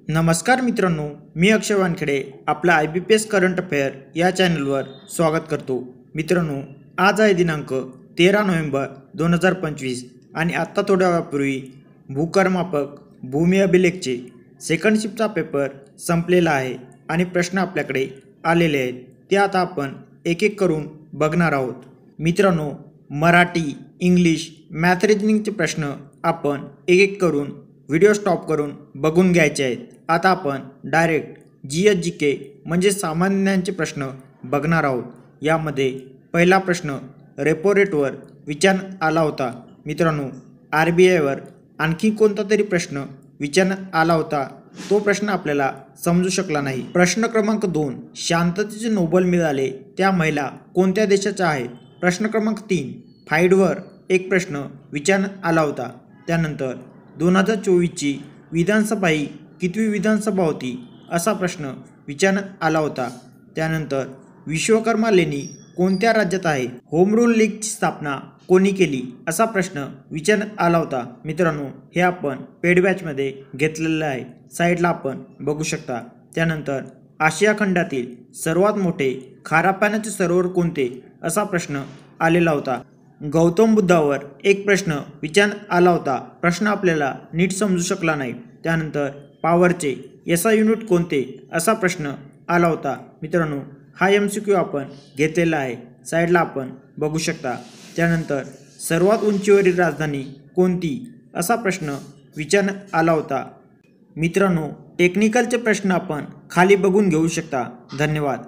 नमस्कार मित्रांनो, मी अक्षय वानखेडे आपला IBPS करंट अफेअर या चॅनलवर स्वागत करतो। मित्रांनो, आज आहे दिनांक 13 नोव्हेंबर 2025 आणि आत्ता थोड्या वेळापूर्वी भूकरमापक भूमी अभिलेखचे सेकंड शिफ्टचा पेपर संपलेला आहे आणि प्रश्न आपल्याकडे आलेले आहेत। ते आता आपण एक एक करून बघणार आहोत। मित्रांनो, मराठी, इंग्लिश, मॅथ रिजनिंगचे प्रश्न आपण एक एक करून व्हिडिओ स्टॉप करून बघून घ्यायचे आहेत। आता आपण डायरेक्ट GK म्हणजे सामान्य ज्ञानचे प्रश्न बघणार आहोत। यामध्ये पहिला प्रश्न रेपो रेटवर विचारण्यात आला होता। मित्रांनो, RBIवर आणखी कोणता तरी प्रश्न विचारण्यात आला होता, तो प्रश्न आपल्याला समजू शकला नाही। प्रश्न क्रमांक 2, शांततेचे नोबेल मिळाले त्या महिला कोणत्या देशाच्या आहेत? प्रश्न क्रमांक 3, फाईडवर एक प्रश्न विचारण्यात आला होता। त्यानंतर 2024ची विधानसभा ही कितवी विधानसभा होती असा प्रश्न विचारण्यात आला होता। त्यानंतर विश्वकर्मा लेणी कोणत्या राज्यात आहे? होम रूल लीगची स्थापना कोणी केली असा प्रश्न विचारण्यात आला होता। मित्रांनो, हे आपण पेड बॅचमध्ये घेतलेलं आहे, साईडला आपण बघू शकता। त्यानंतर आशिया खंडातील सर्वात मोठे खाऱ्या पाण्याचे सरोवर कोणते असा प्रश्न आलेला होता। गौतम बुद्धावर एक प्रश्न विचारण्यात आला होता, प्रश्न आपल्याला नीट समजू शकला नाही। त्यानंतर पॉवरचे SI युनिट कोणते असा प्रश्न आला होता। मित्रांनो, हा MCQ आपण घेतलेला आहे, साईडला आपण बघू शकता। त्यानंतर सर्वात उंचीवरील राजधानी कोणती असा प्रश्न विचारण्यात आला होता। मित्रांनो, टेक्निकलचे प्रश्न आपण खाली बघून घेऊ शकता। धन्यवाद।